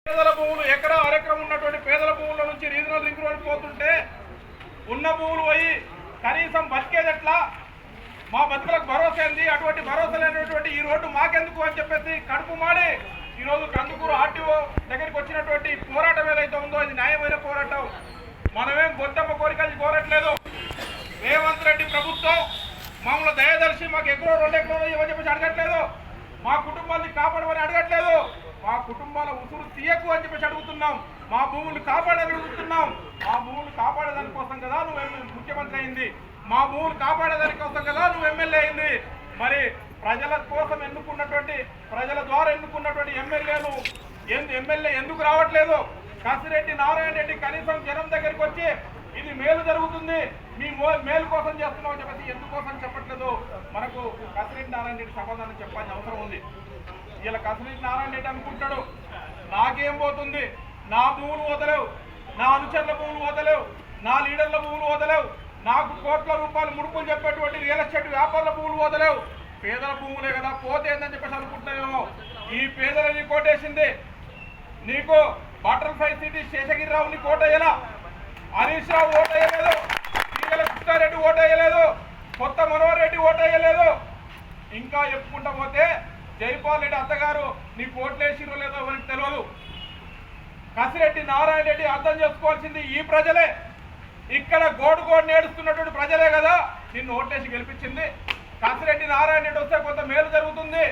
పేదల భూములు ఎకరా అరెకరం ఉన్నటువంటి పేదల భూముల నుంచి రీజనల్ రింగ్ రోడ్ పోతుంటే ఉన్న భూములు పోయి కనీసం బతికేది ఎట్లా, మా బతుకులకు భరోసా ఏంది, అటువంటి భరోసా లేనటువంటి ఈ రోడ్డు మాకెందుకు అని చెప్పేసి కడుపు మాడి ఈరోజు కందుకూరు ఆర్టీఓ దగ్గరికి వచ్చినటువంటి పోరాటం ఏదైతే ఉందో అది న్యాయమైన పోరాటం. మనమేం గొంతమ్మ కోరికలు కోరట్లేదు. రేవంత్ రెడ్డి ప్రభుత్వం మమ్మల్ని దయదర్శి మాకు ఎకరో 2 ఎకరాలు ఇవ్వని చెప్పేసి అడగట్లేదు, మా కుటుంబాన్ని కాపాడమని అడగట్లేదు, మా కుటుంబాల ఉసురు తీయకు అని చెప్పేసి అడుగుతున్నాం, మా భూములు కాపాడాలని అడుగుతున్నాం. మా భూములు కాపాడేదాని కోసం కదా నువ్వు ముఖ్యమంత్రి అయింది, మా భూములు కాపాడేదాని కోసం కదా నువ్వు ఎమ్మెల్యే అయింది. మరి ప్రజల కోసం ఎన్నుకున్నటువంటి, ప్రజల ద్వారా ఎన్నుకున్నటువంటి ఎమ్మెల్యే ఎందుకు రావట్లేదు? కసిరెడ్డి నారాయణ రెడ్డి కనీసం జనం దగ్గరికి వచ్చి ఇది మేలు జరుగుతుంది, మీ మేలు కోసం చేస్తున్నాం అని చెప్పేసి ఎందుకోసం చెప్పట్లేదు? మనకు కసిరెడ్డి నారాయణ రెడ్డి సమాధానం చెప్పాల్సిన అవసరం ఉంది. ఇలా కసిరెడ్డి నారాయణ రెడ్డి అనుకుంటాడు నాకేం పోతుంది, నా భూములు వదలేవు, నా అనుచరుల భూములు వదలేవు, నా లీడర్ల భూములు వదలేవు, నాకు కోట్ల రూపాయలు ముడుపులు చెప్పేటువంటి రియల్ ఎస్టేట్ వ్యాపారుల భూములు వదలేవు, పేదల భూములే కదా పోతే ఏందని చెప్పేసి అనుకుంటున్నామేమో. ఈ పేదలని కోటేసింది నీకు బటర్ఫ్లై సిటీ శేషగిరిరావుని కోటయ్యలా, హరీష్ రావు ఓటేయలేదు, తీగల కృష్ణారెడ్డి ఓటేయలేదు, కొత్త మనోహర్ రెడ్డి ఓటేయలేదు. ఇంకా చెప్పుకుంటా పోతే జైపాల్ రెడ్డి అత్తగారు నీకు ఓట్లేసిరో లేదో ఎవరికి తెలియదు. కసిరెడ్డి నారాయణ రెడ్డి అర్థం చేసుకోవాల్సింది ఈ ప్రజలే, ఇక్కడ గోడు నేడుస్తున్నటువంటి ప్రజలే కదా నిన్ను ఓట్లేసి గెలిపించింది. కసిరెడ్డి నారాయణ రెడ్డి వస్తే కొంత మేలు జరుగుతుంది,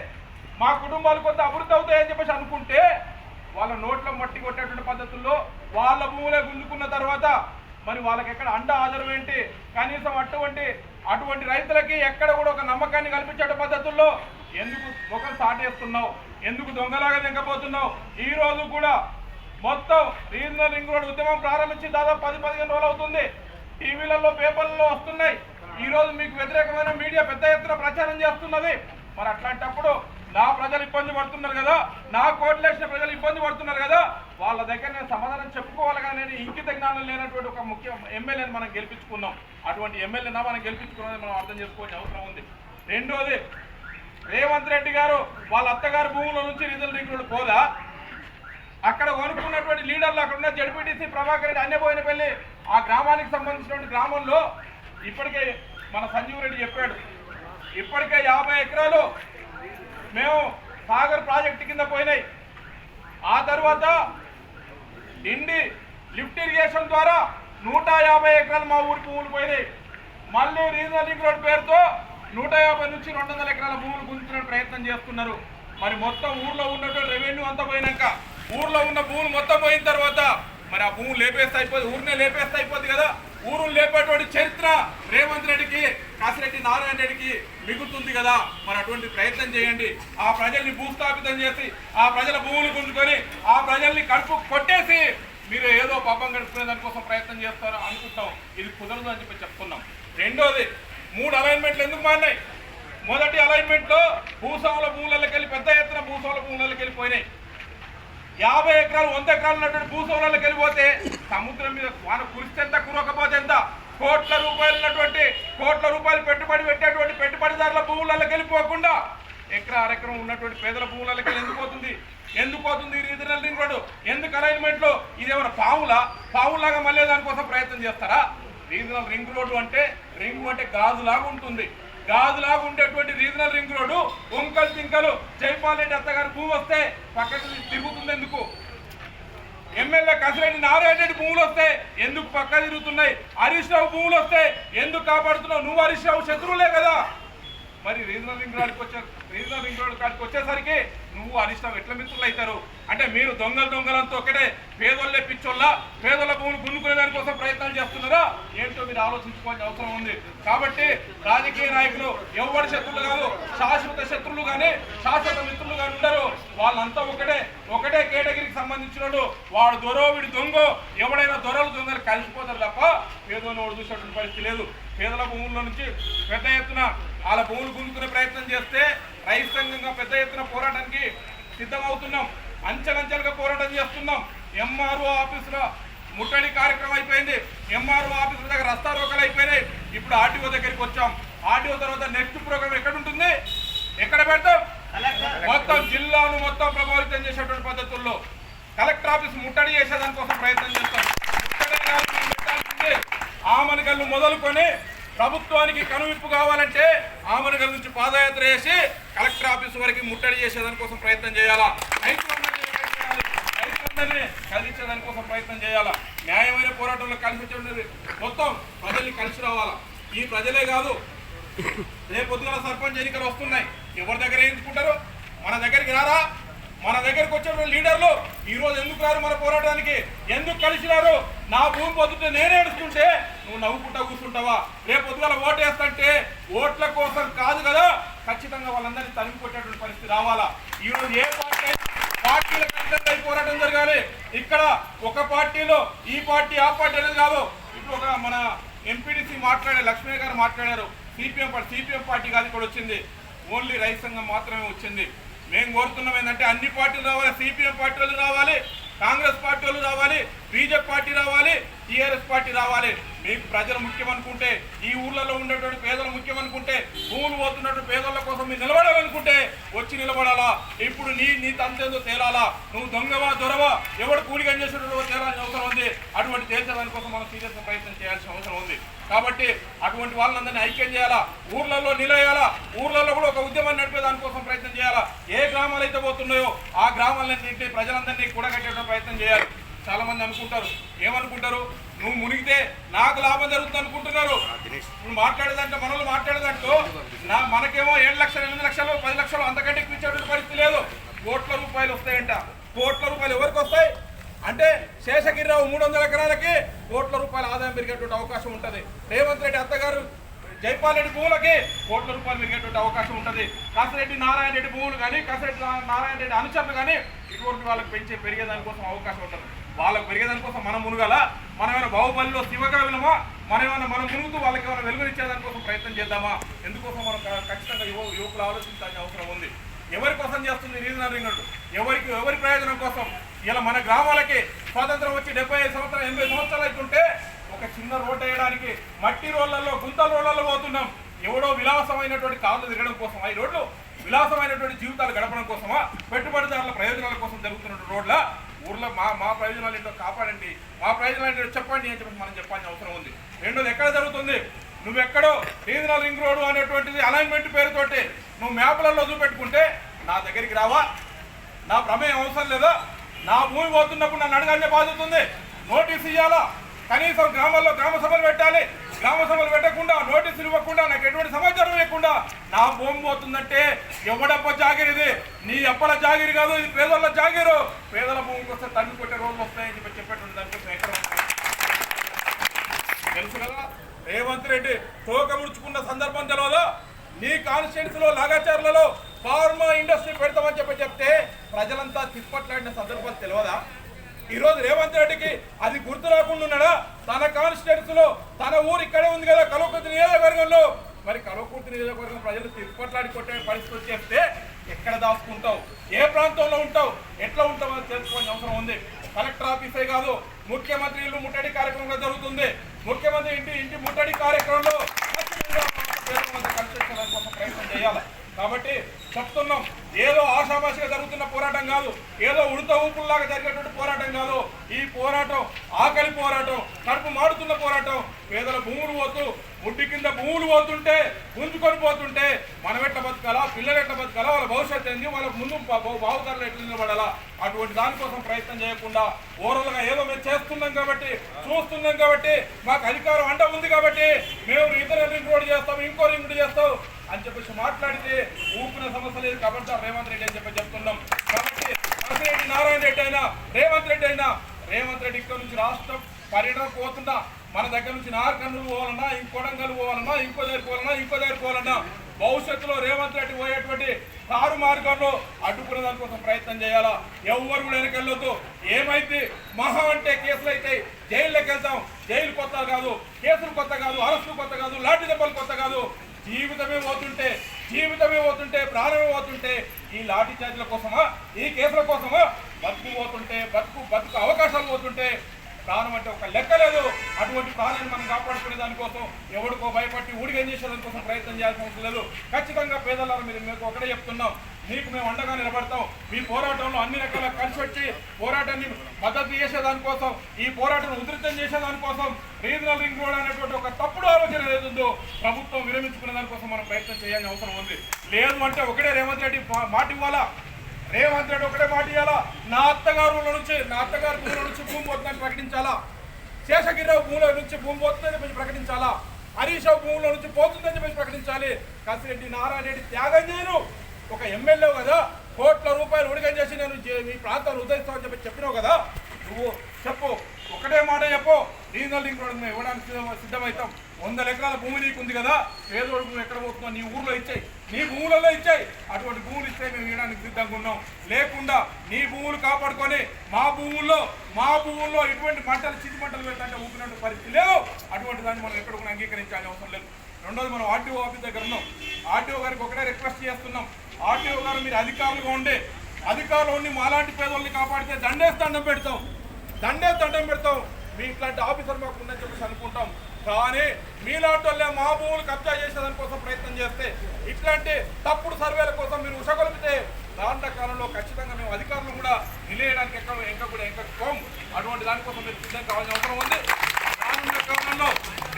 మా కుటుంబాలు కొంత అభివృద్ధి అవుతాయని చెప్పేసి అనుకుంటే వాళ్ళ నోట్లో మట్టి కొట్టేటువంటి పద్ధతుల్లో వాళ్ళ భూములే గుంజుకున్న తర్వాత మరి వాళ్ళకి ఎక్కడ అండ ఆధారం ఏంటి? కనీసం అటువంటి రైతులకి ఎక్కడ కూడా ఒక నమ్మకాన్ని కల్పించే పద్ధతుల్లో ఎందుకు ముఖం సాటేస్తున్నావు? ఎందుకు దొంగలాగా దింకపోతున్నావు? ఈ రోజు కూడా మొత్తం రీజనల్ రింగ్ రోడ్ ఉద్యమం ప్రారంభించి దాదాపు 10-15 రోజులు అవుతుంది. టీవీలలో పేపర్లలో వస్తున్నాయి. ఈ రోజు మీకు వ్యతిరేకమైన మీడియా పెద్ద ఎత్తున ప్రచారం చేస్తున్నది. మరి అట్లాంటప్పుడు నా ప్రజలు ఇబ్బంది పడుతున్నారు కదా, నా కోట్లేసిన ప్రజలు ఇబ్బంది పడుతున్నారు కదా, వాళ్ళ దగ్గర నేను సమాధానం చెప్పుకోవాలి కానీ నేను ఇంకిత జ్ఞానం లేనటువంటి ఒక ముఖ్య ఎమ్మెల్యేని మనం గెలిపించుకున్నాం. అటువంటి ఎమ్మెల్యేనా మనం గెలిపించుకున్నది మనం అర్థం చేసుకోవాల్సిన అవసరం ఉంది. రెండోది, రేవంత్ రెడ్డి గారు వాళ్ళ అత్తగారి భూముల నుంచి రీజనల్ రింగ్ రోడ్ పోదా? అక్కడ కొనుక్కున్నటువంటి లీడర్లు అక్కడ ఉన్న జడ్పీటీసీ ప్రభాకర్ రెడ్డి అన్నబోయినపల్లి ఆ గ్రామానికి సంబంధించినటువంటి గ్రామంలో ఇప్పటికే మన సంజీవ్ రెడ్డి చెప్పాడు, ఇప్పటికే 50 ఎకరాలు మేము సాగర్ ప్రాజెక్టు కింద పోయినాయి. ఆ తర్వాత ఇండి లిఫ్ట్ ఇరిగేషన్ ద్వారా 150 ఎకరాలు మా ఊరి భూములు పోయినాయి. మళ్ళీ రీజనల్ రింగ్ రోడ్ పేరుతో 150 నుంచి 200 ఎకరాల భూములు గుంజుకునే ప్రయత్నం చేస్తున్నారు. మరి మొత్తం ఊర్లో ఉన్నటువంటి రెవెన్యూ అంతా పోయినాక, ఊర్లో ఉన్న భూములు మొత్తం పోయిన తర్వాత మరి ఆ భూములు లేపేస్తే అయిపోతుంది, ఊరినే లేపేస్తే అయిపోతుంది కదా. ఊరును లేపేటువంటి చరిత్ర రేవంత్ రెడ్డికి, కాసిరెడ్డి నారాయణ రెడ్డికి మిగులుతుంది కదా. మరి అటువంటి ప్రయత్నం చేయండి. ఆ ప్రజల్ని భూస్థాపితం చేసి ఆ ప్రజల భూములు గుంజుకొని ఆ ప్రజల్ని కడుపు కొట్టేసి మీరు ఏదో పాపం గడుపుకునే దానికోసం ప్రయత్నం చేస్తారు అనుకుంటాం. ఇది కుదరదు అని చెప్పి చెప్తున్నాం. రెండోది, 3 అలైన్మెంట్లు ఎందుకు మారినాయి? మొదటి అలైన్మెంట్లో భూస్వాముల భూములకి వెళ్ళి పెద్ద ఎత్తున భూస్వాముల భూములకి వెళ్ళిపోయినాయి. 50 ఎకరాలు 100 ఎకరాలు ఉన్నటువంటి భూస్వాములకి వెళ్ళిపోతే సముద్రం మీద వాన కురిస్తే ఎంత, కురకపోతే ఎంత, కోట్ల రూపాయలు ఉన్నటువంటి, కోట్ల రూపాయలు పెట్టుబడి పెట్టేటువంటి పెట్టుబడిదారుల భూములకి వెళ్ళిపోకుండా ఎకరా అరెకరం ఉన్నటువంటి పేదల భూములకి ఎందుకు పోతుంది రీజనల్ రింగ్ రోడ్డు? ఎందుకు అలైన్మెంట్లో? ఇదేమైనా పావులాగా మళ్ళీ దానికోసం ప్రయత్నం చేస్తారా? రీజనల్ రింగ్ రోడ్డు అంటే రింగ్ అంటే గాజులాగా ఉంటుంది. గాజులాగా ఉండేటువంటి రీజనల్ రింగ్ రోడ్డు వంకలు తింకలు జైపాల్ రెడ్డి అత్తగారి భూమి వస్తే పక్కకి తిరుగుతుంది ఎందుకు? ఎమ్మెల్యే కసిరెడ్డి నారాయణ రెడ్డి భూములు వస్తే ఎందుకు పక్క తిరుగుతున్నాయి? హరీష్ రావు భూములు వస్తే ఎందుకు కాపాడుతున్నావు? నువ్వు హరీష్ రావు శత్రువులే కదా. మరి రీజనల్ రింగ్ రోడ్ కాడికి వచ్చేసరికి నువ్వు హరీష్ రావు ఎట్లా మిత్రులు అవుతారు? అంటే మీరు దొంగలంతా ఒకటే పేదోళ్ళే పిచ్చోళ్ళ, పేదోళ్ళ భూములు గుంజుకునే దానికోసం ప్రయత్నాలు చేస్తున్నారా ఏంటో మీరు ఆలోచించుకోవాల్సిన అవసరం ఉంది. కాబట్టి రాజకీయ నాయకులు ఎవరి శత్రులు కాదు, శాశ్వత శత్రులు కానీ శాశ్వత మిత్రులు కానీ ఉండరు. వాళ్ళంతా ఒకటే కేటగిరీకి సంబంధించినోడు. వాడు దొరో వీడు దొంగో, ఎవడైనా దొంగలు కలిసిపోతారు తప్ప పేదోని ఓడి చూసేటువంటి పరిస్థితి లేదు. పేదల భూముల నుంచి పెద్ద ఎత్తున వాళ్ళ భూములు గుంజుకునే ప్రయత్నం చేస్తే రైతు సంఘంగా పెద్ద ఎత్తున పోరాటానికి సిద్ధమవుతున్నాం. అంచెలంచెలుగా పోరాటం చేస్తున్నాం. ఎంఆర్ఓ ఆఫీసులో ముట్టడి కార్యక్రమం అయిపోయింది. ఎంఆర్ఓ ఆఫీసుల దగ్గర రస్తా రోకలు అయిపోయినాయి. ఇప్పుడు ఆర్టీఓ దగ్గరికి వచ్చాం. ఆర్టీఓ తర్వాత నెక్స్ట్ ప్రోగ్రామ్ ఎక్కడ ఉంటుంది? ఎక్కడ పెడతాం? మొత్తం జిల్లాను మొత్తం ప్రభావితం చేసేటువంటి పద్ధతుల్లో కలెక్టర్ ఆఫీస్ ముట్టడి చేసేదానికోసం ప్రయత్నం చేస్తాం. ముట్టడి ఆమనగల్లు మొదలుకొని ప్రభుత్వానికి కనువిప్పు కావాలంటే ఆమనగల్ నుంచి పాదయాత్ర చేసి కలెక్టర్ ఆఫీస్ వరకు ముట్టడి చేసేదానికోసం ప్రయత్నం చేయాలా. రైతులందరినీ కలిసేదానికోసం ప్రయత్నం చేయాలా. న్యాయమైన పోరాటంలో కలిసి వచ్చేది మొత్తం ప్రజల్ని కలిసి రావాలా. ఈ ప్రజలే కాదు, రేపు పొద్దుగల సర్పంచ్ ఎన్నికలు వస్తున్నాయి. ఎవరి దగ్గర ఎంచుకుంటారు? మన దగ్గరికి రారా? మన దగ్గరికి వచ్చే లీడర్లు ఈరోజు ఎందుకు రారు? మన పోరాటానికి ఎందుకు కలిసి రారు? నా భూమి పొద్దుంటే నేనే ఏడుస్తుంటే నువ్వు నవ్వుకుంటా కూర్చుంటావా? రేపు పొద్దుగల ఓటు వేస్తుంటే ఓట్ల కోసం కాదు కదా, ఖచ్చితంగా వాళ్ళందరినీ తరిమి కొట్టేటువంటి పరిస్థితి రావాలా. ఈరోజు ఏ పార్టీల కంటే పోరాటం జరగాలి. ఇక్కడ ఒక పార్టీలో ఈ పార్టీ ఆ పార్టీ అనేది కాదు. ఇప్పుడు ఒక మన ఎంపీడీసీ లక్ష్మీ గారు మాట్లాడారు. సిపిఎం పార్టీ కాదు ఇక్కడ వచ్చింది, ఓన్లీ రైతు సంఘం మాత్రమే వచ్చింది. మేము కోరుతున్నాం ఏంటంటే అన్ని పార్టీలు రావాలి. సిపిఎం పార్టీ వాళ్ళు రావాలి, కాంగ్రెస్ పార్టీ వాళ్ళు రావాలి, బీజేపీ పార్టీ రావాలి, టీఆర్ఎస్ పార్టీ రావాలి. మీకు ప్రజలు ముఖ్యం అనుకుంటే, ఈ ఊర్లలో ఉండేటువంటి పేదలు ముఖ్యం అనుకుంటే, భూములు పోతున్నటువంటి పేదల కోసం మీరు నిలబడాలనుకుంటే వచ్చి నిలబడాలా. ఇప్పుడు నీ తంతేందో తేలాలా. నువ్వు దొంగవా దొరవా ఎవడు కూలిగం చేసేటో తేలాల్సిన అవసరం ఉంది. అటువంటి తేల్చేదానికోసం మనం సీరియస్గా ప్రయత్నం చేయాల్సిన అవసరం ఉంది. కాబట్టి అటువంటి వాళ్ళందరినీ ఐక్యం చేయాలా, ఊర్లలో నిలయాలా, ఊర్లలో కూడా ఒక ఉద్యమాన్ని నడిపే దానికోసం ప్రయత్నం చేయాలా. ఏ గ్రామాలు అయితే పోతున్నాయో ఆ గ్రామాలన్నింటి ప్రజలందరినీ కూడగట్టేట ప్రయత్నం చేయాలి. చాలా మంది అనుకుంటారు, ఏమనుకుంటారు? నువ్వు మునిగితే నాకు లాభం జరుగుతుంది అనుకుంటున్నారు. నువ్వు మాట్లాడేదంటే మనలో మాట్లాడేదంటూ మనకేమో 7 లక్షలు 8 లక్షలు 10 లక్షలు అంతకంటే ఇచ్చేటువంటి పరిస్థితి లేదు. కోట్ల రూపాయలు వస్తాయంట. కోట్ల రూపాయలు ఎవరికి వస్తాయి అంటే శేషగిరిరావు 300 ఎకరాలకి కోట్ల రూపాయల ఆదాయం పెరిగేటువంటి అవకాశం ఉంటుంది. రేవంత్ రెడ్డి అత్తగారు జైపాల్ రెడ్డి భూములకి కోట్ల రూపాయలు పెరిగేటువంటి అవకాశం ఉంటుంది. కాసిరెడ్డి నారాయణ రెడ్డి భూములు కానీ, కాసిరెడ్డి నారాయణ రెడ్డి అనుచరులు కానీ ఇటువంటి వాళ్ళకి పెరిగేదానికోసం అవకాశం ఉంటుంది. వాళ్ళకి పెరిగేదానికోసం మనం మునుగల, మనమైనా బాహుబలిలో శివకవిలమా, మనం మునుగుతూ వాళ్ళకి ఏమైనా వెలుగునిచ్చేదానికోసం ప్రయత్నం చేద్దామా? ఎందుకోసం మనం ఖచ్చితంగా యువకులు ఆలోచించాల్సిన అవసరం ఉంది. ఎవరి కోసం చేస్తుంది రీజనల్ రింగ్ రోడ్డు? ఎవరి ప్రయోజనం కోసం? ఇలా మన గ్రామాలకి స్వాతంత్రం వచ్చి 75 సంవత్సరాలు 80 సంవత్సరాలు అవుతుంటే ఒక చిన్న రోడ్డు వేయడానికి మట్టి రోడ్లలో గుంతల రోడ్లలో పోతున్నాం. ఎవడో విలాసమైనటువంటి కార్లు తిరగడం కోసం, ఈ రోడ్లు విలాసమైనటువంటి జీవితాలు గడపడం కోసమా, పెట్టుబడిదారుల ప్రయోజనాల కోసం జరుగుతున్న రోడ్ల ఊర్లో మా ప్రయోజనాలు ఏంటో కాపాడండి, మా ప్రయోజనాలు ఏంటో చెప్పండి అని చెప్పి మనం చెప్పాల్సిన అవసరం ఉంది. రెండోది ఎక్కడ జరుగుతుంది? నువ్వెక్కడో రీజనల్ రింగ్ రోడ్డు అనేటువంటిది అలైన్మెంట్ పేరుతోటి నువ్వు మ్యాప్లలో చూపెట్టుకుంటే నా దగ్గరికి రావా? నా ప్రమేయం అవసరం లేదా? నా భూమి పోతున్నప్పుడు నన్ను అడగానే బాధ్యత ఉంది. నోటీసు ఇవ్వాలా, కనీసం గ్రామాల్లో గ్రామ సభలు పెట్టాలి. గ్రామ సభలు పెట్టకుండా, నోటీసులు ఇవ్వకుండా, నాకు ఎటువంటి సమాచారం ఇవ్వకుండా నా భూమి పోతుందంటే ఎవడప్ప జాగిరి? ఇది నీ అప్పల జాగిరి కాదు, ఇది పేదల జాగిరు. పేదల భూమికి వస్తే తల్లి కొట్టే రోజులు వస్తాయని చెప్పేటువంటి దానికోసం ఎక్కడ తెలుసు కదా. రేవంత్ రెడ్డి తోక ముడుచుకున్న సందర్భం తెలియదా? నీ కాన్స్టిట్యున్సీలో లాగాచార్లలో ఫార్మా ఇండస్ట్రీ పెడతామని చెప్తే ప్రజలంతా తిప్పట్లాడిన సందర్భం తెలియదా? ఈరోజు రేవంత్ రెడ్డికి అది గుర్తు రాకుండా ఉన్నాడా? తన కాన్స్టిట్యున్సీలో తన ఊరు ఇక్కడే ఉంది కదా, కల్వకుర్తి నియోజకవర్గంలో. మరి కల్వకుర్తి నియోజకవర్గం ప్రజలు తిప్పట్లాడి కొట్టే పరిస్థితి వచ్చేస్తే ఎక్కడ దాచుకుంటావు? ఏ ప్రాంతంలో ఉంటావు? ఎట్లా ఉంటావు అని తెలుసుకోవాల్సిన అవసరం ఉంది. కలెక్టర్ ఆఫీసే కాదు, ముఖ్యమంత్రి ఇల్లు ముట్టడి కార్యక్రమంలో జరుగుతుంది. ముఖ్యమంత్రి ఇంటి ముట్టడి కార్యక్రమంలో కోసం ప్రయత్నం చేయాలి. కాబట్టి చెప్తున్నాం, ఏదో ఆషామాషిగా జరుగుతున్న పోరాటం కాదు, ఏదో ఉడత ఊపుల్లాగా జరిగేటువంటి పోరాటం కాదు. ఈ పోరాటం ఆకలి పోరాటం, కడుపు మాడుతున్న పోరాటం. పేదల భూములు పోతూ, ముడ్డి కింద భూములు పోతుంటే, గుంజుకొని పోతుంటే మనం ఎట్లా బతకాలా, పిల్లలు ఎట్లా బతకాలా, వాళ్ళ భవిష్యత్తు ఏంది, వాళ్ళకు ముందు బావుదారులు ఎట్లా నిలబడాలా, అటువంటి దానికోసం ప్రయత్నం చేయకుండా ఓవరాల్గా ఏదో మేము చేస్తున్నాం కాబట్టి, చూస్తున్నాం కాబట్టి, మాకు అధికారం అండ ఉంది కాబట్టి మేము రీజనల్ రింగ్ రోడ్ చేస్తాం, ఇంకో రింగ్ రోడ్ చేస్తాం అని చెప్పేసి మాట్లాడితే ఊపిన సమస్య లేదు. కాబట్టి రేవంత్ రెడ్డి అని చెప్పి చెప్తున్నాం. కాబట్టి కాసిరెడ్డి నారాయణ రెడ్డి అయినా, రేవంత్ రెడ్డి అయినా, రేవంత్ రెడ్డి ఇక్కడ నుంచి రాష్ట్రం పర్యటనకు పోతున్నా, మన దగ్గర నుంచి నార్కర్నూలు పోవాలన్నా, కొడంగల్ పోవాలన్నా, ఇంకో దగ్గర పోవాలన్నా భవిష్యత్తులో రేవంత్ రెడ్డి పోయేటువంటి కారు మార్గంలో అడ్డుకునే దానికోసం ప్రయత్నం చేయాలా. ఎవరు కూడా వెనకెళ్ళొద్దు. ఏమైతే మహా అంటే కేసులు అయితే జైల్లోకి వెళ్తాం. జైలు కొత్త కాదు, కేసులు కొత్త కాదు, అరెస్టులు కొత్త కాదు, లాఠీ దెబ్బలు కొత్త కాదు. జీవితమే పోతుంటే ప్రాణమే పోతుంటే ఈ లాఠీ చార్జీల కోసమా, ఈ కేసుల కోసమా బతుకు పోతుంటే, బతుకు అవకాశాలు పోతుంటే ప్రాణం అంటే ఒక లెక్క లేదు. అటువంటి ప్రాణాన్ని మనం కాపాడుకునే దానికోసం ఎవరికో భయపట్టి ఊడిగం చేసేదానికోసం ప్రయత్నం చేయాల్సిన అవసరం లేదు. ఖచ్చితంగా పేదల మీద మీకు ఒకటే చెప్తున్నాం, మీకు మేము అండగా నిలబడతాం. మీ పోరాటంలో అన్ని రకాల కలిసి వచ్చి పోరాటాన్ని మద్దతు చేసేదానికోసం, ఈ పోరాటాన్ని ఉధృతం చేసేదానికోసం రీజనల్ రింగ్ రోడ్ అనేటువంటి ఒక తప్పుడు ఆలోచన ఏదుందో ప్రభుత్వం విరమించుకునే దానికోసం మనం ప్రయత్నం చేయాల్సిన అవసరం ఉంది. లేదు అంటే ఒకటే రేవంత్ రెడ్డి మాట ఇవ్వాలా, రేవంత్ రెడ్డి ఒకటే మాట ఇవ్వాలా, నా అత్తగారు భూముల నుంచి భూమి పోతుందని ప్రకటించాలా, శేషగిరిరావు భూముల నుంచి భూమి పోతుందని చెప్పి ప్రకటించాలా, హరీష్ రావు భూముల నుంచి పోతుందని చెప్పి ప్రకటించాలి. కాసిరెడ్డి నారాయణ రెడ్డి త్యాగం చేయను, ఒక ఎమ్మెల్యే కదా, కోట్ల రూపాయలు ఉడిగం చేసి నేను మీ ప్రాంతాన్ని ఉద్ధరిస్తామని చెప్పినావు కదా, నువ్వు చెప్పు, ఒకటే మాట చెప్పు. రీజనల్ లింక్ రోడ్ మేము ఇవ్వడానికి సిద్ధమవుతాం. 100 ఎకరాల భూమి నీకు ఉంది కదా, పేదోడు భూమి ఎక్కడ పోతుందో నీ ఊర్లో ఇచ్చాయి, నీ భూములలో ఇచ్చాయి. అటువంటి భూములు ఇస్తే మేము ఇవ్వడానికి సిద్ధంగా ఉన్నాం. లేకుండా నీ భూములు కాపాడుకొని మా భూముల్లో ఎటువంటి మంటలు చితి మంటలు పెట్టాలంటే ఊపినటువంటి పరిస్థితి లేదు. అటువంటి దాన్ని మనం ఎక్కడ కూడా అంగీకరించాల్సిన అవసరం లేదు. రెండోది, మనం ఆర్టీఓ ఆఫీస్ దగ్గర ఉన్నాం. ఆర్టీఓ గారికి ఒకటే రిక్వెస్ట్ చేస్తున్నాం, ఆర్టీఓ గారు మీరు అధికారులుగా ఉండే అధికారులు మాలాంటి పేదోళ్ళని కాపాడితే దండం పెడతాం. మీ ఇట్లాంటి ఆఫీసర్ మాకు ఉందని చెప్పేసి అనుకుంటాం. కానీ మీలాంటి వాళ్ళే మా భూములు కబ్జా చేసేదానికోసం ప్రయత్నం చేస్తే, ఇట్లాంటి తప్పుడు సర్వేల కోసం మీరు ఉషగొలిపితే రానున్న కాలంలో ఖచ్చితంగా మేము అధికారులు కూడా నిలయడానికి ఎంకపోం. అటువంటి దానికోసం మీరు సిద్ధం కావాల్సిన అవసరం ఉంది. రానున్న కాలంలో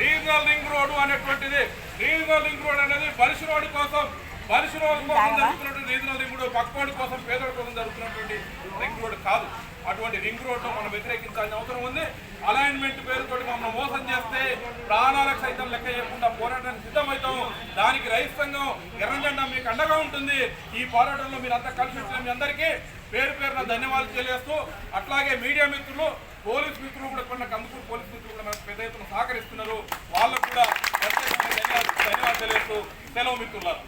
రీజనల్ రింగ్ రోడ్ అనేటువంటిది, రీజనల్ రింగ్ రోడ్ అనేది బలిసినోడి కోసం జరుగుతున్నటువంటి రీజనల్ రింగ్ రోడ్, పక్కోడి కోసం పేదోడి కోసం జరుగుతున్నటువంటి రింగ్ రోడ్ కాదు. అటువంటి రింగ్ రోడ్ను మనం వ్యతిరేకించాల్సిన అవసరం ఉంది. అలైన్మెంట్ పేరుతో మమ్మల్ని మోసం చేస్తే ప్రాణాలకు సైతం లెక్క చేయకుండా పోరాటానికి సిద్ధమవుతాము. దానికి రైతు సంఘం ఎర్రజెండా మీకు అండగా ఉంటుంది. ఈ పోరాటంలో మీరు అంతా కలిసి వచ్చిన మీ అందరికీ పేరున ధన్యవాదాలు తెలియజేస్తూ, అట్లాగే మీడియా మిత్రులు, పోలీస్ మిత్రులు కూడా కందుకూరు పోలీస్ మిత్రులు కూడా మనకు పెద్ద ఎత్తున సహకరిస్తున్నారు. వాళ్ళకు కూడా ప్రత్యేకంగా ధన్యవాదాలు తెలియజేస్తూ సెలవు మిత్రులారా.